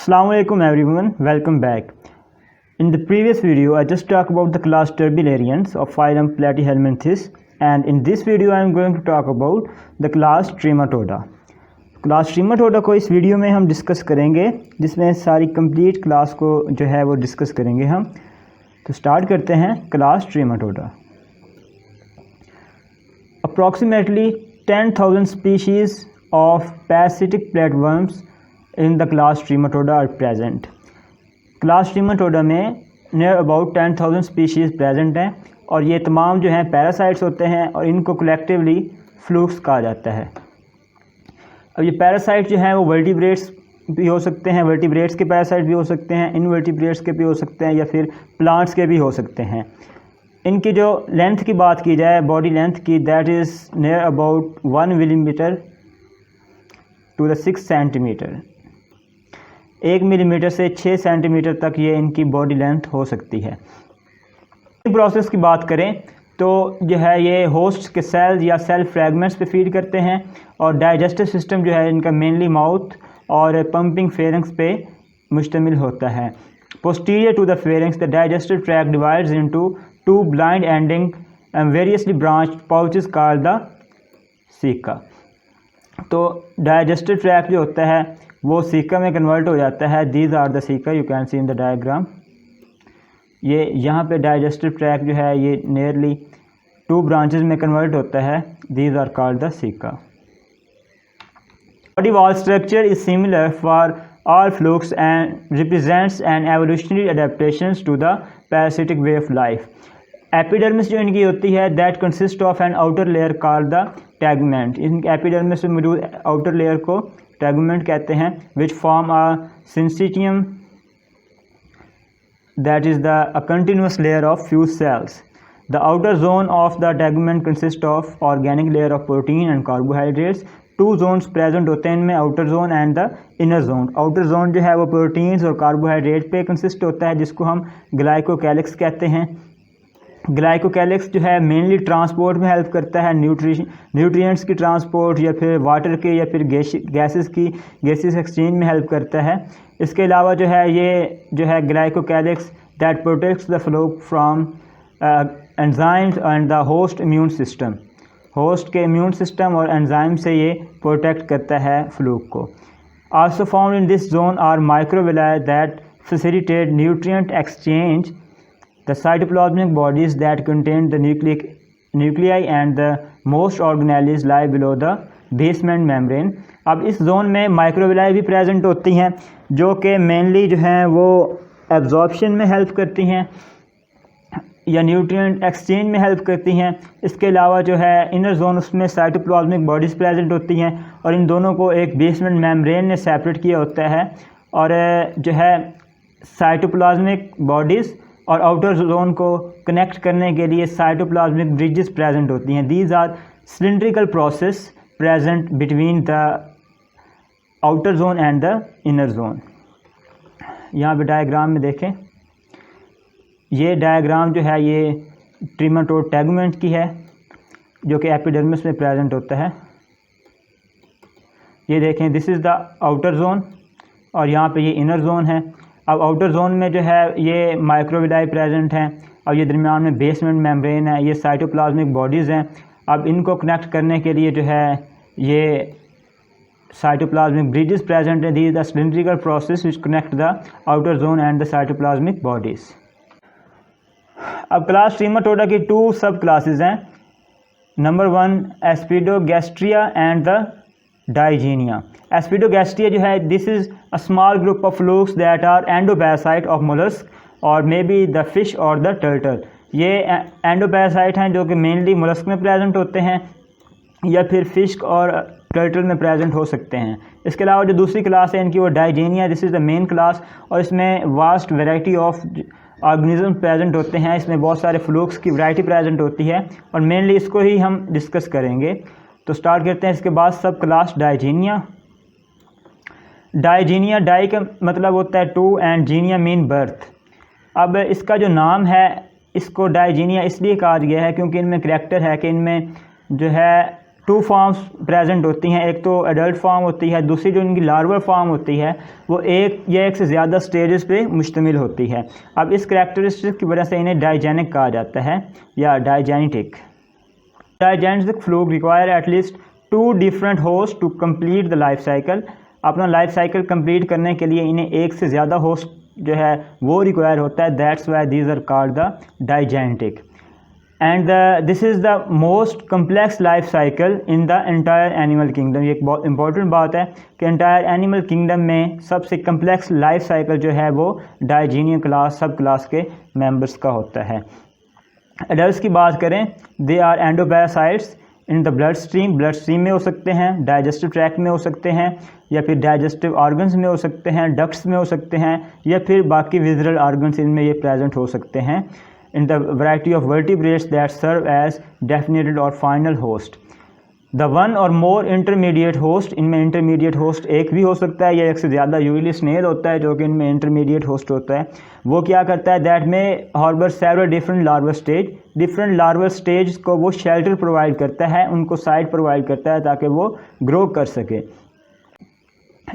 Assalamu alaikum everyone, welcome back. In the previous video I just talked about the class Turbularians of phylum Platyhelminthes, and in this video I am going to talk about the class Trematoda. Class Trematoda को इस video में हम discuss करेंगे, जिसमें सारी complete class को जो है वो डिस्कस करेंगे हम। तो स्टार्ट करते हैं class Trematoda. Approximately 10,000 species of parasitic platyworms in the class Trematoda are present. Class Trematoda में नियर अबाउट 10,000 स्पीशीज़ प्रेजेंट हैं, और ये तमाम जो हैं पैरासाइट्स होते हैं, और इनको कलेक्टिवली फ्लूक्स कहा जाता है। अब ये पैरासाइट जो हैं वो वर्टिब्रेट्स भी हो सकते हैं, वर्टिब्रेट्स के पैरासाइट भी हो सकते हैं, इनवर्टिब्रेट्स के भी हो सकते हैं, या फिर प्लांट्स के भी हो सकते हैं। इनकी जो लेंथ की बात की जाए, बॉडी लेंथ की, that is near about 1 millimetre to the 6 centimetre. 1 millimetre से 6 सेंटीमीटर तक ये इनकी बॉडी लेंथ हो सकती है। प्रोसेस की बात करें तो जो है ये होस्ट के सेल्स या सेल फ्रैगमेंट्स पे फीड करते हैं, और डाइजेस्टिव सिस्टम जो है इनका मेनली माउथ और पंपिंग फेरिंग्स पे मुश्तमिल होता है। Posterior to the pharynx the digestive tract divides into 2 blind ending and variously branched pouches called the caeca. तो डाइजेस्टिव ट्रैक जो होता है वो सीका में कन्वर्ट हो जाता है। These are the caeca, you can see in the diagram. ये यहाँ पे डाइजेस्टिव ट्रैक जो है ये नियरली 2 ब्रांचेस में कन्वर्ट होता है। These are called the caeca. Body wall structure is similar for all flukes and represents an evolutionary adaptations to the parasitic way of life. Epidermis जो इनकी होती है that consist of an outer layer called the tegument. इन epidermis में मौजूद outer layer को tegument कहते हैं, which form a syncytium that is the continuous layer of fuse cells. The outer zone of the tegument consist of organic layer of protein and carbohydrates. 2 zones present होते हैं इनमें, outer zone and the inner zone. Outer zone जो है वो proteins और carbohydrate पे consist होता है, जिसको हम ग्लाइकोकैलिक्स कहते हैं। ग्लाइकोकैलिक्स जो है मेनली ट्रांसपोर्ट में हेल्प करता है, न्यूट्रिएंट्स की ट्रांसपोर्ट, या फिर वाटर के, या फिर गैसेस एक्सचेंज में हेल्प करता है। इसके अलावा जो है ये जो है glycocalyx that protects the fluke from enzymes and the host immune system. Host के इम्यून सिस्टम और एंजाइम से ये प्रोटेक्ट करता है फ्लूक को। Also found in this zone are microvilli that facilitate nutrient exchange, the cytoplasmic bodies that contain the nuclei and the most organelles lie below the basement membrane। अब इस zone में microvilli भी present होती हैं, जो कि mainly जो हैं वो एब्जॉर्प्शन में हेल्प करती हैं या न्यूट्रिएंट एक्सचेंज में हेल्प करती हैं। इसके अलावा जो है इनर जोन, उसमें साइटोप्लाज्मिक बॉडीज़ प्रेजेंट होती हैं, और इन दोनों को एक बेसमेंट मेम्ब्रेन ने सेपरेट किया होता है। और जो है साइटोप्लाज्मिक बॉडीज़ और आउटर जोन को कनेक्ट करने के लिए साइटोप्लाज्मिक ब्रिजेस प्रेजेंट होती हैं। These are cylindrical process present between the outer zone and the inner zone. यहाँ पे डायग्राम में देखें, ये डायग्राम जो है ये ट्रीमाटोड टैगमेंट की है, जो कि एपिडर्मिस में प्रेजेंट होता है। ये देखें, this is the outer zone, और यहाँ पे ये इनर जोन है। अब आउटर जोन में जो है ये माइक्रोविलाई प्रेजेंट हैं, और ये दरमियान में बेसमेंट मेम्ब्रेन है, ये साइटोप्लाज्मिक बॉडीज़ हैं। अब इनको कनेक्ट करने के लिए जो है ये साइटोप्लाज्मिक ब्रिजेस प्रेजेंट हैं। These the cylindrical process which connect the outer zone and the cytoplasmic bodies. अब क्लास ट्रीमाटोडा की 2 सब क्लासेज हैं। Number 1 Aspidogastrea and the Digenea. Aspidogastrea जो है this is a small group of flukes that are endoparasite of mollusc or may be the fish or the turtle. ये endoparasite हैं जो कि mainly mollusc में present होते हैं, या फिर फिश और टर्टल में प्रेजेंट हो सकते हैं। इसके अलावा जो दूसरी क्लास है इनकी वो Digenea, this is the main class, और इसमें vast variety of organism present होते हैं। इसमें बहुत सारे फ्लूक्स की वैरायटी प्रेजेंट होती है, और मेनली इसको ही हम डिस्कस करेंगे। तो स्टार्ट करते हैं। इसके बाद सब क्लास डाइजीनिया। डाइजीनिया, डाई का मतलब होता है 2 एंड जीनिया मीन बर्थ। अब इसका जो नाम है, इसको डाइजीनिया इसलिए कहा गया है क्योंकि इनमें करैक्टर है कि इनमें जो है टू फॉर्म्स प्रेजेंट होती हैं, एक तो एडल्ट फॉर्म होती है, दूसरी जो इनकी लार्वल फॉर्म होती है वो एक या एक से ज़्यादा स्टेजेस पे मुश्तमिल होती है। अब इस करैक्टरिस्टिक की वजह से इन्हें डाइजेनिक कहा जाता है या digenetic. Digenetic fluke require at least 2 different host to complete the life cycle. अपना लाइफ साइकिल कंप्लीट करने के लिए इन्हें एक से ज़्यादा होस्ट जो है वो रिक्वायर होता है। That's why these are called the digenetic. And this is the most complex life cycle in the entire animal kingdom. ये एक बहुत इंपॉर्टेंट बात है कि एंटायर एनिमल किंगडम में सबसे कम्प्लेक्स लाइफ साइकिल जो है वो डाइजीनियन क्लास सब क्लास के मेंबर्स का होता है। एडल्ट्स की बात करें, they are endoparasites in the blood stream में हो सकते हैं, डाइजेस्टिव ट्रैक्ट में हो सकते हैं, या फिर डाइजेस्टिव ऑर्गन्स में हो सकते हैं, डक्ट्स में हो सकते हैं, या फिर बाकी विजरल ऑर्गन्स इनमें ये प्रेजेंट हो सकते हैं। in the variety of vertebrates that serve as definitive or final host. The one or more intermediate host, इनमें intermediate host एक भी हो सकता है या एक से ज़्यादा, यूजुअली स्नेल होता है जो कि इनमें intermediate host होता है। वो क्या करता है, that may harbor several different larval stage, different larval stage को वो shelter provide करता है, उनको site provide करता है ताकि वो grow कर सके।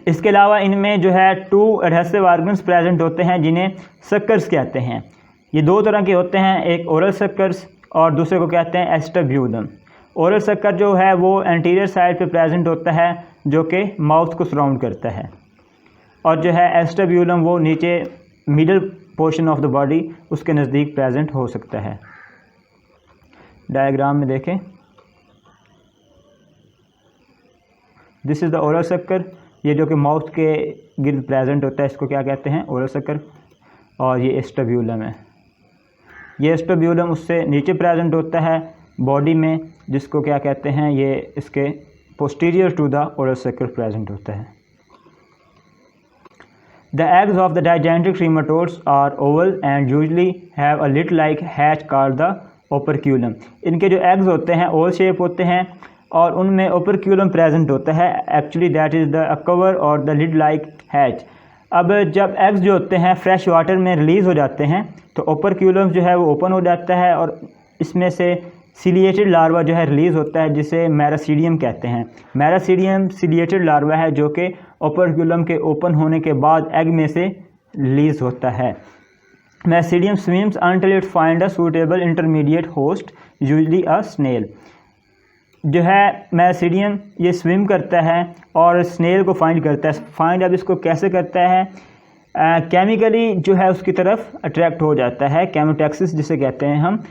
इसके अलावा इनमें जो है 2 adhesive organs present होते हैं जिन्हें suckers कहते हैं। ये 2 तरह के होते हैं, एक ओरल सक्कर्स और दूसरे को कहते हैं एस्टेब्यूलम। ओरल सक्कर जो है वो एंटीरियर साइड पे प्रेजेंट होता है जो कि माउथ को सराउंड करता है, और जो है एस्टेब्यूलम वो नीचे middle portion of the body उसके नज़दीक प्रेजेंट हो सकता है। डायग्राम में देखें, दिस इज़ द ओरल सक्कर। ये जो कि माउथ के गिर्द प्रेजेंट होता है इसको क्या कहते हैं, ओरल सक्कर। और ये एस्टेब्यूलम है, ये एस्टेब्यूलम उससे नीचे प्रेजेंट होता है बॉडी में, जिसको क्या कहते हैं, ये इसके posterior to the oral sucker present होता है। The eggs of the digenetic trematodes are oval and usually have a lid like hatch called the operculum. इनके जो एग्स होते हैं ओवल शेप होते हैं और उनमें ओपरक्यूलम प्रेजेंट होता है। Actually that is the cover और द लिड लाइक हैच। अब जब एग्स जो होते हैं फ्रेश वाटर में रिलीज़ हो जाते हैं तो ओपरक्यूलम जो है वो ओपन हो जाता है और इसमें से सिलिएटेड लार्वा जो है रिलीज़ होता है जिसे मैरासीडियम कहते हैं। मैरासीडियम सिलिएटेड लार्वा है जो कि ओपरक्यूलम के ओपन होने के बाद एग में से रिलीज़ होता है। मैरासीडियम swims until it find a suitable intermediate host, usually a snail। जो है मैरासीडियम ये स्विम करता है और स्नेल को फाइंड करता है। फाइंड अब इसको कैसे करता है, केमिकली जो है उसकी तरफ अट्रैक्ट हो जाता है, केमोटैक्सिस जिसे कहते हैं हम।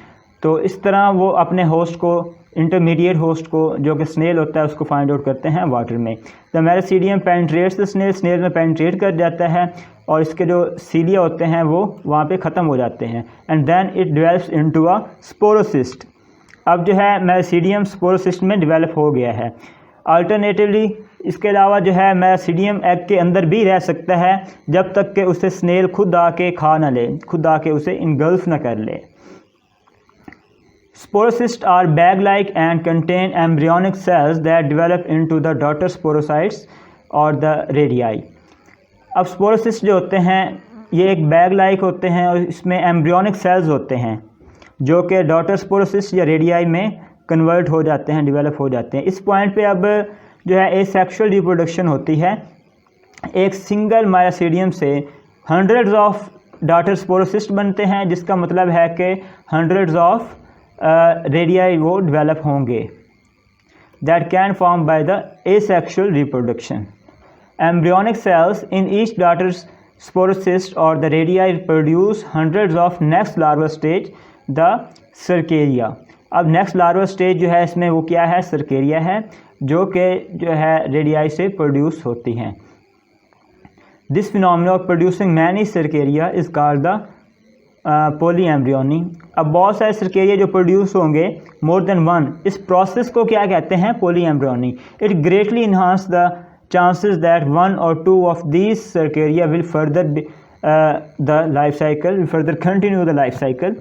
तो इस तरह वो अपने होस्ट को, इंटरमीडिएट होस्ट को जो कि स्नेल होता है उसको फाइंड आउट करते हैं वाटर में। The miracidium penetrates the snail, snail में पेनिट्रेट कर जाता है और इसके जो सीलिया होते हैं वो वहाँ पे ख़त्म हो जाते हैं। And then it develops into a sporocyst. अब जो है मैरासीडियम स्पोरोसिस्ट में डेवलप हो गया है। अल्टरनेटिवली इसके अलावा जो है मैरासीडियम एग के अंदर भी रह सकता है जब तक कि उसे स्नेल खुद आके खा ना ले, खुद आके उसे इनगल्फ ना कर ले। Sporocysts are bag-like and contain embryonic cells that develop into the daughter sporocytes or the radii। अब स्पोरोसिस्ट जो होते हैं ये एक बैग लाइक होते हैं और इसमें एम्ब्रियोनिक सेल्स होते हैं जो कि डॉटर स्पोरोसिस्ट या रेडियाई में कन्वर्ट हो जाते हैं, डेवलप हो जाते हैं। इस पॉइंट पे अब जो है एसेक्सुअल रिप्रोडक्शन होती है। एक सिंगल मैरासीडियम से हंड्रेड्स ऑफ डॉटर स्पोरोसिस्ट बनते हैं, जिसका मतलब है कि हंड्रेड्स ऑफ रेडियाई वो डेवलप होंगे that can form by the asexual reproduction. Embryonic cells in each daughter sporocyst or the rediae produce hundreds of next larva stage the cercaria. अब next larva stage जो है इसमें वो क्या है, cercaria है, जो कि जो है रेडियाई से प्रोड्यूस होती हैं। This phenomena of producing many cercaria is called the poly embryony. अब बहुत सारे सर्केरिया जो प्रोड्यूस होंगे मोर देन वन, इस प्रोसेस को क्या कहते हैं, poly embryony. It greatly enhance the chances that one or two of these cercaria will further the life cycle, will further continue the life cycle.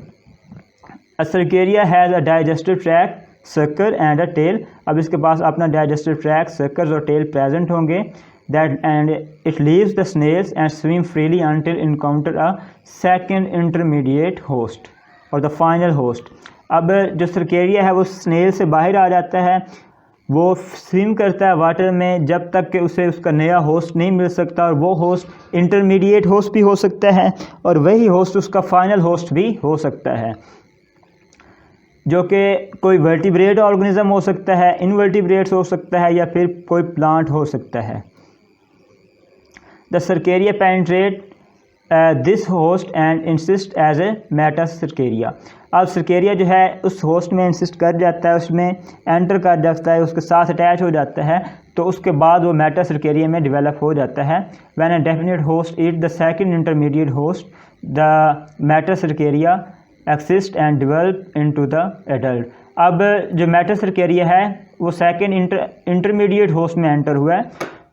A cercaria has a digestive tract, sucker and a tail. अब इसके पास अपना digestive tract, सर्कर्स और tail present होंगे। That and it leaves the snails and swim freely until encounter a second intermediate host or the final host। अब जो cercaria है वो स्नेल से बाहर आ जाता है वो स्विम करता है वाटर में जब तक कि उसे उसका नया होस्ट नहीं मिल सकता, और वो होस्ट इंटरमीडिएट होस्ट भी हो सकता है और वही होस्ट उसका फाइनल होस्ट भी हो सकता है, जो कि कोई वर्टिब्रेट ऑर्गेनिज्म हो सकता है, इनवर्टिब्रेट्स हो सकता है, या फिर कोई प्लांट हो सकता है। The cercaria penetrate this host and encyst as a metacercaria. अब सर्केरिया जो है उस होस्ट में इंसिस्ट कर जाता है, उसमें एंटर कर जाता है, उसके साथ अटैच हो जाता है, तो उसके बाद वो मेटासर्केरिया में डेवलप हो जाता है। When a definite host it the second intermediate host, the metacercaria exist and develop into the adult. अब जो मेटासर्केरिया है वो सेकंड इंटरमीडिएट होस्ट में एंटर हुआ है,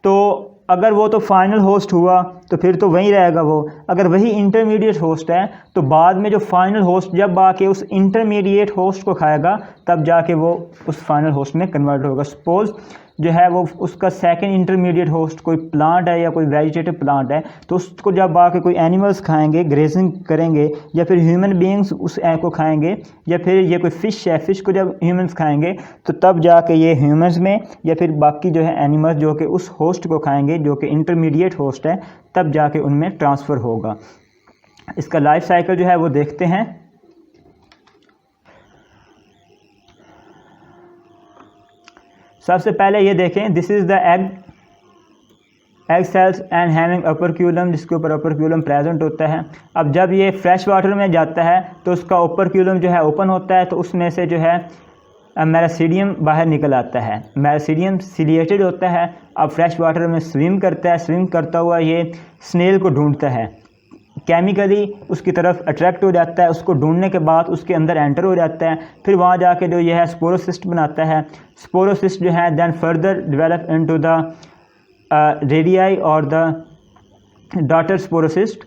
तो अगर वो तो फाइनल होस्ट हुआ तो फिर तो वहीं रहेगा वो। अगर वही इंटरमीडिएट होस्ट है तो बाद में जो फाइनल होस्ट जब आके उस इंटरमीडिएट होस्ट को खाएगा तब जाके वो उस फाइनल होस्ट में कन्वर्ट होगा। सपोज जो है वो उसका सेकंड इंटरमीडिएट होस्ट कोई प्लांट है या कोई वेजिटेटिव प्लांट है, तो उसको जब आके कोई एनिमल्स खाएंगे, ग्रेजिंग करेंगे, या फिर ह्यूमन बीइंग्स उस एग को खाएंगे, या फिर ये कोई फ़िश है, फ़िश को जब ह्यूमंस खाएंगे तो तब जाके ये ह्यूमंस में या फिर बाकी जो है एनिमल्स जो कि उस होस्ट को खाएंगे जो कि इंटरमीडिएट होस्ट है, तब जाके उनमें ट्रांसफ़र होगा। इसका लाइफ साइकिल जो है वो देखते हैं। सबसे पहले ये देखें, this is the egg cells and having operculum, जिसके ऊपर ओपर्क्यूलम प्रेजेंट होता है। अब जब ये फ्रेश वाटर में जाता है तो उसका ओपर्क्यूलम जो है ओपन होता है, तो उसमें से जो है मेरासीडियम बाहर निकल आता है। मेरासीडियम सिलिएटेड होता है। अब फ्रेश वाटर में स्विम करता है, स्विम करता हुआ ये स्नेल को ढूंढता है, केमिकली उसकी तरफ अट्रैक्ट हो जाता है, उसको ढूंढने के बाद उसके अंदर एंटर हो जाता है। फिर वहाँ जाके जो ये है स्पोरोसिस्ट बनाता है। स्पोरोसिस्ट जो है then further develop into the rediae और द डॉटर स्पोरोसिस्ट।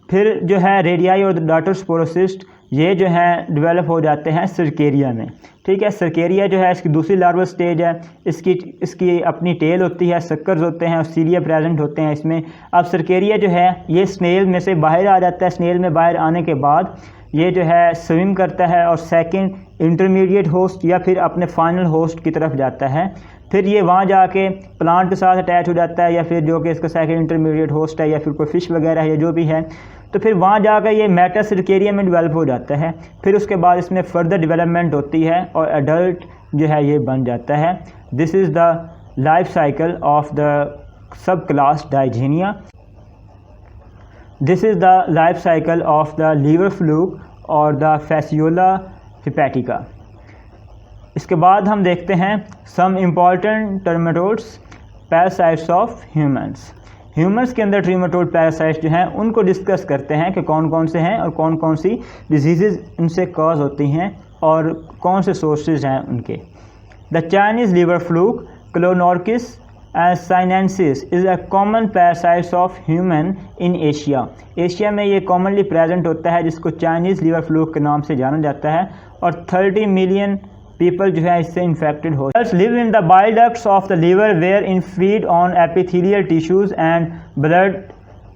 फिर जो है रेडियाई और द डॉटर स्पोरोसिस्ट ये जो है डेवलप हो जाते हैं सर्केरिया में। ठीक है, सर्केरिया जो है इसकी दूसरी लार्वल स्टेज है। इसकी अपनी टेल होती है, सक्कर्स होते हैं और सीलिया प्रेजेंट होते हैं इसमें। अब सर्केरिया जो है ये स्नेल में से बाहर आ जाता है। स्नेल में बाहर आने के बाद ये जो है स्विम करता है और सेकंड इंटरमीडिएट होस्ट या फिर अपने फाइनल होस्ट की तरफ जाता है। फिर ये वहाँ जाके प्लांट के साथ अटैच हो जाता है, या फिर जो कि इसका सेकंड इंटरमीडिएट होस्ट है, या फिर कोई फ़िश वगैरह है, जो भी है। तो फिर वहाँ जाकर ये मेटासर्केरिया में डेवलप हो जाता है। फिर उसके बाद इसमें फर्दर डेवलपमेंट होती है और एडल्ट जो है ये बन जाता है। This is the life cycle of the sub class Digenea. This is the life cycle of the liver fluke or the Fasciola hepatica. इसके बाद हम देखते हैं some important trematodes parasites of humans. Humans के अंदर ट्रीमेटोड पैरासाइट्स जो हैं उनको डिस्कस करते हैं कि कौन कौन से हैं और कौन कौन सी डिजीज़ उनसे कॉज होती हैं और कौन से सोर्सेज हैं उनके। The Chinese liver fluke, Clonorchis and sinensis is a common parasites of human in Asia. Asia में ये कॉमनली प्रेजेंट होता है, जिसको चाइनीज़ लीवर फ्लूक के नाम से जाना जाता है, और 30 मिलियन पीपल जो है इससे इन्फेक्टेड हो। Live in the bile ducts of the liver where in feed on epithelial tissues and blood.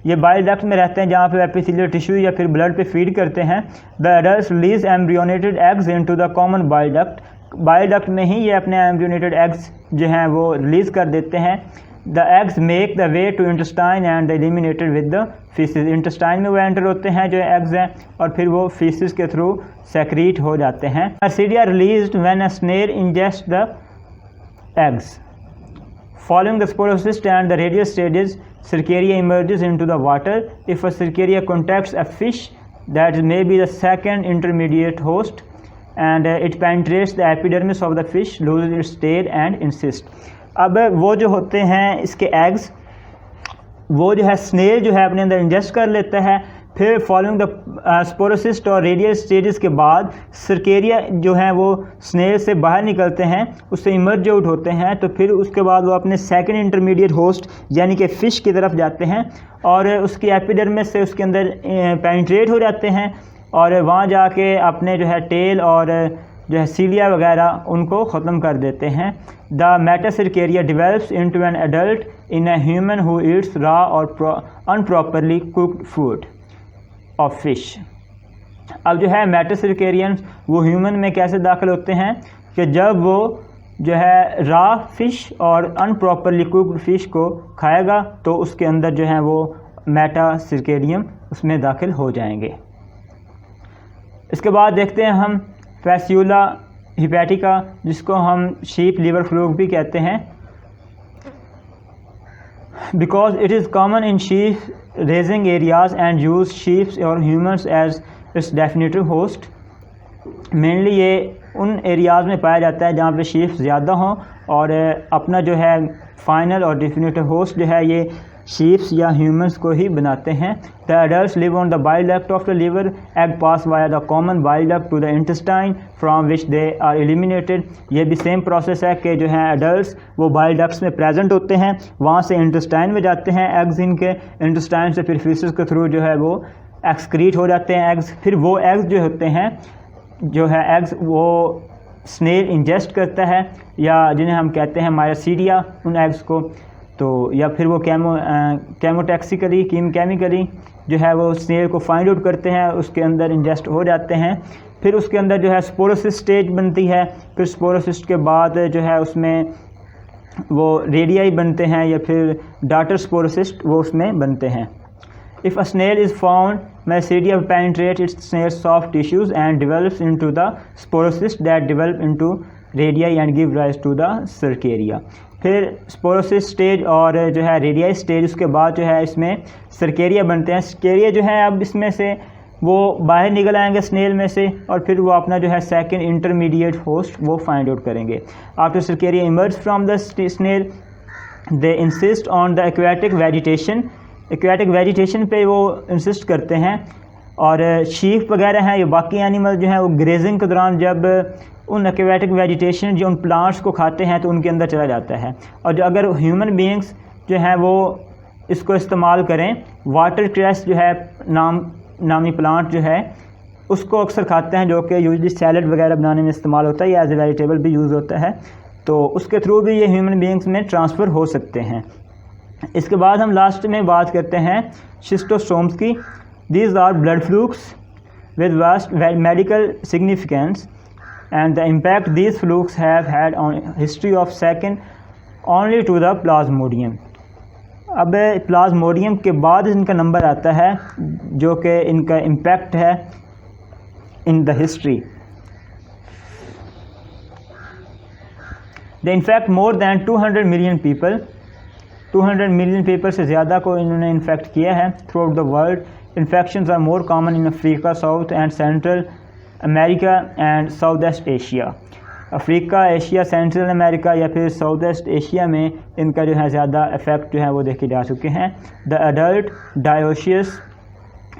ये बाइल डक्ट में रहते हैं जहाँ पे एपिथेलियल टिश्यू या फिर ब्लड पे फीड करते हैं। The adults release embryonated eggs into the common bile duct. Bile duct में ही ये अपने एम्ब्रियोनेटेड एग्स जो हैं वो रिलीज़ कर देते हैं। The eggs make the way to intestine and eliminated with the faeces. Intestine में वो एंटर होते हैं जो एग्स हैं, और फिर वो फीसिस के थ्रू सेक्रीट हो जाते हैं। Bacteria released when a snail ingests the eggs. Following the sporocyst and the radial stages, Cercaria emerges into the water. If a Cercaria contacts a fish, that may be the second intermediate host, and it penetrates the epidermis of the fish, loses its tail and insists. अब वो जो होते हैं इसके eggs, वो जो है snail जो है अपने अंदर इंजेस्ट कर लेता है। फिर फॉलोइंग द स्पोरोसिस्ट और रेडियल स्टेजेस के बाद सर्केरिया जो हैं वो स्नेल से बाहर निकलते हैं, उससे इमर्ज आउट होते हैं। तो फिर उसके बाद वो अपने सेकंड इंटरमीडिएट होस्ट यानी कि फ़िश की तरफ जाते हैं और उसकी एपिडर्मिस से उसके अंदर पेनिट्रेट हो जाते हैं, और वहाँ जाके अपने जो है टेल और जो है सीलिया वगैरह उनको ख़त्म कर देते हैं। The metacercaria develops into an adult in a human who Yeats raw और अनप्रॉपरली कुक्ड फूड ऑफ फिश। अब जो है मेटासर्केरियंस वो ह्यूमन में कैसे दाखिल होते हैं कि जब वो जो है रॉ फिश और अनप्रॉपरली कुक्ड फिश को खाएगा तो उसके अंदर जो है वो मेटासिरकेडियम उसमें दाखिल हो जाएंगे। इसके बाद देखते हैं हम फैसियोला हिपैटिका, जिसको हम शीप लीवर फ्लूक भी कहते हैं। Because it is common in sheep raising areas and use sheeps और humans as its definitive host. Mainly ये उन एरियाज़ में पाया जाता है जहाँ पे शीप्स ज़्यादा हों और अपना जो है फाइनल और डेफिनेटिव होस्ट जो है ये शीप्स या ह्यूमंस को ही बनाते हैं। The adults live on the bile duct of the liver, egg pass via the common bile duct to the intestine from which they are eliminated. ये भी सेम प्रोसेस है कि जो है एडल्ट्स वो बाइल डक्ट्स में प्रेजेंट होते हैं, वहाँ से इंटेस्टाइन में जाते हैं एग्स इनके, इंटेस्टाइन से फिर फीसेस के थ्रू जो है वो एक्सक्रीट हो जाते हैं एग्स। फिर वो एग्स जो होते हैं जो है एग्स वो स्नेल इंजेस्ट करता है या जिन्हें हम कहते हैं मायोसीडिया उन एग्स को, तो या फिर वो केमोटैक्सिकली केमिकली जो है वो स्नेल को फाइंड आउट करते हैं, उसके अंदर इंजेस्ट हो जाते हैं। फिर उसके अंदर जो है स्पोरोसिस्ट स्टेज बनती है, फिर स्पोरोसिस्ट के बाद जो है उसमें वो रेडियाई बनते हैं या फिर डाटर स्पोरोसिस्ट वो उसमें बनते हैं। If a snail is found miracidium penetrate its snail soft tissues and develops into the sporocyst that develop into rediae and give rise to the cercaria. फिर स्पोरोसिस स्टेज और जो है रेडियाई स्टेज, उसके बाद जो है इसमें सर्केरिया बनते हैं। सर्केरिया जो है अब इसमें से वो बाहर निकल आएंगे स्नेल में से और फिर वो अपना जो है सेकंड इंटरमीडिएट होस्ट वो फाइंड आउट करेंगे। After cercaria emerge from the snail they encyst on the aquatic vegetation, aquatic vegetation पे वो इंसिस्ट करते हैं। और शीप वगैरह हैं, ये बाकी एनिमल जो हैं वो ग्रेजिंग के दौरान जब उन एक्वेटिक वेजिटेशन जो उन प्लांट्स को खाते हैं तो उनके अंदर चला जाता है। और जो अगर ह्यूमन बीइंग्स जो हैं वो इसको इस्तेमाल करें, वाटर क्रेस जो है नामी प्लांट जो है उसको अक्सर खाते हैं, जो कि यूजली सैलड वगैरह बनाने में इस्तेमाल होता है या एज ए वेजिटेबल भी यूज़ होता है, तो उसके थ्रू भी ये ह्यूमन बीइंग्स में ट्रांसफ़र हो सकते हैं। इसके बाद हम लास्ट में बात करते हैं शिस्टोसोम्स की। These are blood flukes with vast medical significance and the impact these flukes have had on history of second only to the plasmodium। अब प्लाज्मोडियम के बाद इनका नंबर आता है जो कि इनका इम्पैक्ट है in the history. The in fact more than 200 million people, 200 million people से ज़्यादा को इन्होंने इन्फेक्ट किया है throughout the world. Infections are more common in Africa, South and Central America and South East Asia. Africa, Asia, Central America या फिर south East Asia में इनका जो है ज़्यादा इफेक्ट जो है वो देखे जा चुके हैं। The adult dioecious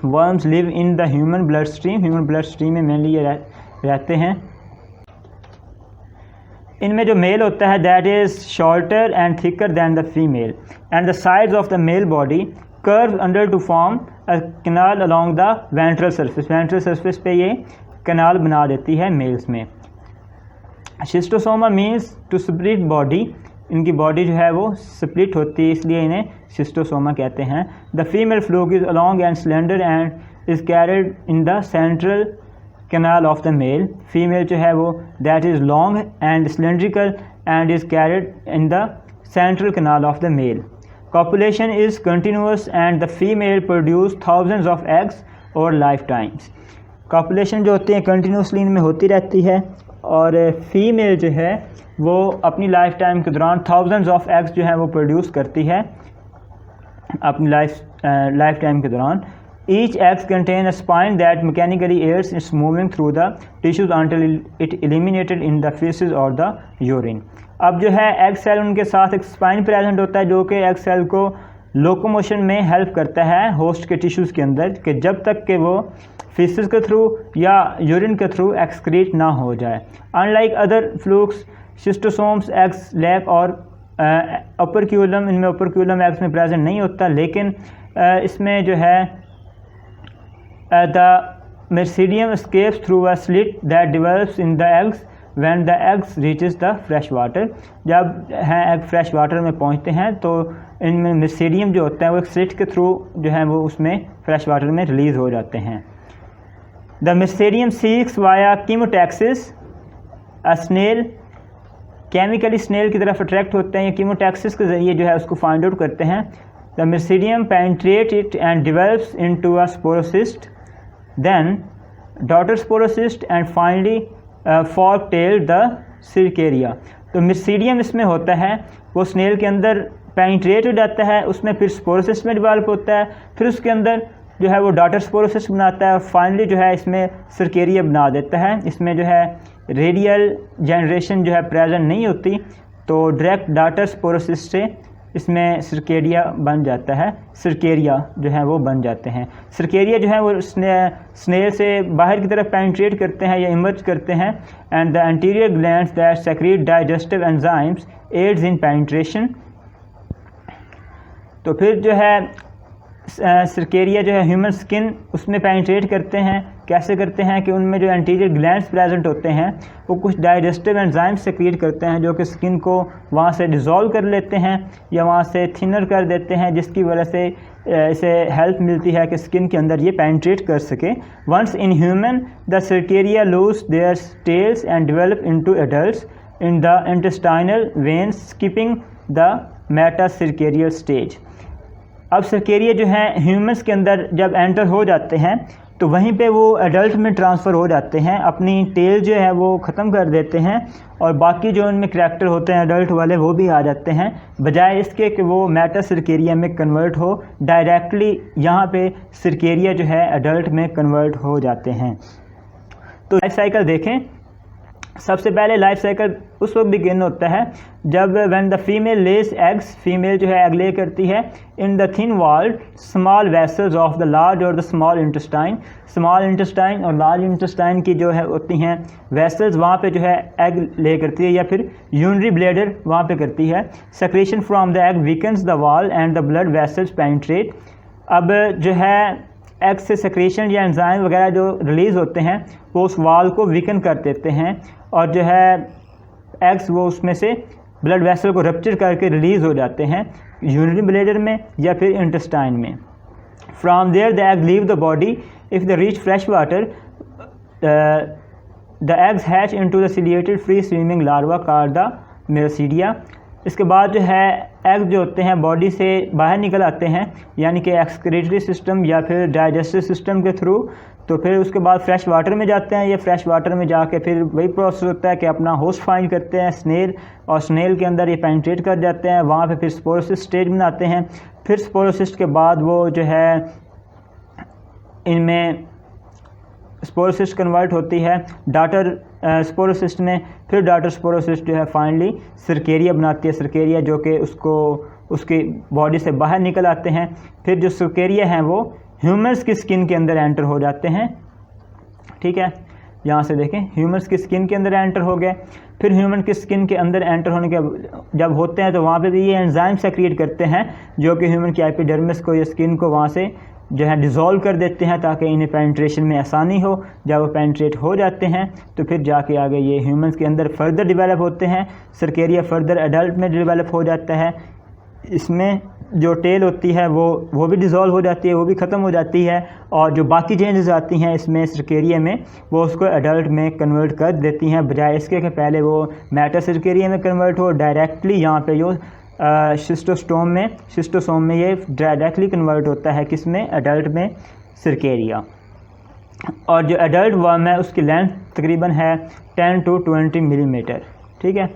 worms live in the human blood stream, human blood stream में मेनली ये रहते हैं। इनमें जो मेल होता है that is shorter and thicker than the female and the sides of the male body curve under to form a canal along the ventral surface, ventral surface पे ये कैनाल बना देती है मेल्स में। Schistosoma means to split body, इनकी body जो है वो स्प्लिट होती है इसलिए इन्हें शिस्टोसोमा कहते हैं। The female fluke is long and slender and is carried in the central canal of the male. Female जो है वो that is long and cylindrical and is carried in the central canal of the male. Copulation is continuous and the female produce thousands of eggs over lifetimes। Copulation जो होती है continuously इनमें होती रहती है और फीमेल जो है वो अपनी लाइफ टाइम के दौरान थाउजेंड्स ऑफ एग्स जो है वो प्रोड्यूस करती है अपनी लाइफ टाइम के दौरान। Each egg contain a spine that mechanically aids its moving through the tissues until it eliminated in the feces or the urine। अब जो है एग सेल उनके साथ एक स्पाइन प्रेजेंट होता है जो कि एग सेल को लोकोमोशन में हेल्प करता है होस्ट के टिश्यूज़ के अंदर, कि जब तक कि वो फीसेस के थ्रू या यूरिन के थ्रू एक्सक्रीट ना हो जाए। Unlike other flukes, schistosomes eggs lack an operculum, इनमें ओपर्क्यूलम एग्स में प्रेजेंट नहीं होता, लेकिन इसमें जो है the miracidium escapes through a slit that develops in the eggs when the eggs reaches the fresh water. जब है एग फ्रेश वाटर में पहुंचते हैं तो इनमें मेसिडियम जो होता है वो एक स्लिट के थ्रू जो है वो उसमें फ्रेश वाटर में रिलीज़ हो जाते हैं। The miracidium seeks via chemotaxis a snail chemically snail की तरफ अट्रैक्ट होते हैं या कीमोटैक्सिस के ज़रिए जो है उसको फाइंड आउट करते हैं। The miracidium penetrate it and develops into a sporocyst, then daughter sporocyst and finally fork tail the cercaria. तो मिर्सीडियम इसमें होता है, वो स्नेल के अंदर पेनिट्रेट हो जाता है, उसमें फिर स्पोरोसिस्ट में डेवलप होता है, फिर उसके अंदर जो है वो डॉटर स्पोरोसिस्ट बनाता है और फाइनली जो है इसमें सिरकेरिया बना देता है। इसमें जो है रेडियल जनरेशन जो है प्रेजेंट नहीं होती, तो डायरेक्ट डॉटर स्पोरोसिस्ट से इसमें सिरकेरिया बन जाता है, सिरकेरिया जो है वो बन जाते हैं। सिरकेरिया जो है वो स्नेल से बाहर की तरफ पेनिट्रेट करते हैं या इमर्ज करते हैं, and the anterior glands that secrete digestive enzymes aids in penetration. तो फिर जो है सिरकेरिया जो है ह्यूमन स्किन उसमें पेनिट्रेट करते हैं। कैसे करते हैं कि उनमें जो एंटीरियर ग्लैंड्स प्रेजेंट होते हैं वो कुछ डाइजेस्टिव एंजाइम सेक्रेट करते हैं जो कि स्किन को वहाँ से डिज़ोल्व कर लेते हैं या वहाँ से थिनर कर देते हैं, जिसकी वजह से इसे हेल्प मिलती है कि स्किन के अंदर ये पेनिट्रेट कर सके। Once in human the cercaria lose their tails and develop into adults in the intestinal veins skipping the metacercarial stage. अब सिरकेरिया जो है ह्यूमंस के अंदर जब एंटर हो जाते हैं तो वहीं पे वो एडल्ट में ट्रांसफ़र हो जाते हैं, अपनी टेल जो है वो ख़त्म कर देते हैं और बाकी जो उनमें करैक्टर होते हैं एडल्ट वाले वो भी आ जाते हैं, बजाय इसके कि वो मेटा सिरकेरिया में कन्वर्ट हो। डायरेक्टली यहाँ पे सिरकेरिया जो है एडल्ट में कन्वर्ट हो जाते हैं। तो लाइफ साइकिल देखें, सबसे पहले लाइफ साइकिल उस वक्त बिगिन होता है जब when the female lays eggs, female जो है एग ले करती है in the thin walled small vessels of the large और the small intestine. Small intestine और लार्ज इंटेस्टाइन की जो है होती हैं वेसल्स, वहाँ पे जो है एग ले करती है या फिर यूरिनरी ब्लैडर वहाँ पे करती है। Secretion from the egg weakens the wall and the blood vessels penetrate. अब जो है एग से सेक्रेशन या एंजाइम वगैरह जो रिलीज़ होते हैं वो उस वाल को वीकन कर देते हैं और जो है एग्स वो उसमें से ब्लड वेसल को रप्चर करके रिलीज़ हो जाते हैं यूरिनरी ब्लैडर में या फिर इंटेस्टाइन में। From there the egg leave the body if the reach fresh water the eggs hatch into the ciliated free swimming larva called the miracidia. इसके बाद जो है एग जो होते हैं बॉडी से बाहर निकल आते हैं, यानी कि एक्सक्रीटरी सिस्टम या फिर डाइजेस्टिव सिस्टम के थ्रू। तो फिर उसके बाद फ्रेश वाटर में जाते हैं, ये फ्रेश वाटर में जाके फिर वही प्रोसेस होता है कि अपना होस्ट फाइंड करते हैं स्नेल, और स्नेल के अंदर ये पेनिट्रेट कर जाते हैं, वहाँ पे फिर स्पोरोसिस्ट स्टेज बनाते हैं। फिर स्पोरोसिस्ट के बाद वो जो है इनमें स्पोरोसिस्ट कन्वर्ट होती है डॉटर स्पोरोसिस्ट में, फिर डॉटर स्पोरोसिस्ट जो है फाइनली सिरकेरिया बनाती है, सिरकेरिया जो कि उसको उसकी बॉडी से बाहर निकल आते हैं। फिर जो सिरकेरिया हैं वो ह्यूमन्स की स्किन के अंदर एंटर हो जाते हैं। ठीक है, यहाँ से देखें ह्यूमन्स की स्किन के अंदर एंटर हो गए। फिर ह्यूमन की स्किन के अंदर एंटर होने के जब होते हैं तो वहाँ पे भी ये एंजाइम सेक्रेट करते हैं जो कि ह्यूमन की एपिडर्मिस को या स्किन को वहाँ से जो है डिज़ोल्व कर देते हैं ताकि इन्हें पेनिट्रेशन में आसानी हो। जब वो पेनिट्रेट हो जाते हैं तो फिर जाके आगे ये ह्यूमंस के अंदर फर्दर डेवलप होते हैं। सिरकेरिया फर्दर एडल्ट में डेवलप हो जाता है, इसमें जो टेल होती है वो भी डिज़ोल्व हो जाती है, वो भी ख़त्म हो जाती है, और जो बाकी चेंजेस आती हैं इसमें सिरकेरिया में वो उसको एडल्ट में कन्वर्ट कर देती हैं, बजाय इसके कि पहले वो मेटा सिरकेरिया में कन्वर्ट हो। डायरेक्टली यहाँ पे जो शिस्टोसोम में ये डायरेक्टली कन्वर्ट होता है किस में, एडल्ट में, सिरकेरिया। और जो एडल्ट वर्म है उसकी लेंथ तकरीबन है 10 to 20 मिलीमीटर। ठीक है,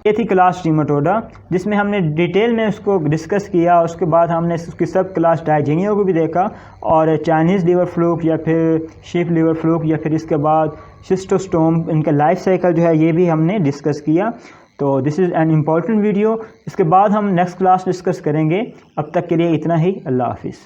ये थी क्लास ट्रीमेटोडा जिसमें हमने डिटेल में उसको डिस्कस किया। उसके बाद हमने उसकी सब क्लास डाइजीनिया को भी देखा, और चाइनीज़ लीवर फ्लूक या फिर शीप लीवर फ्लूक या फिर इसके बाद शिस्टोस्टोम, इनका लाइफ साइकिल जो है ये भी हमने डिस्कस किया। तो this is an important video. इसके बाद हम नेक्स्ट क्लास डिस्कस करेंगे। अब तक के लिए इतना ही, अल्लाह हाफिज़।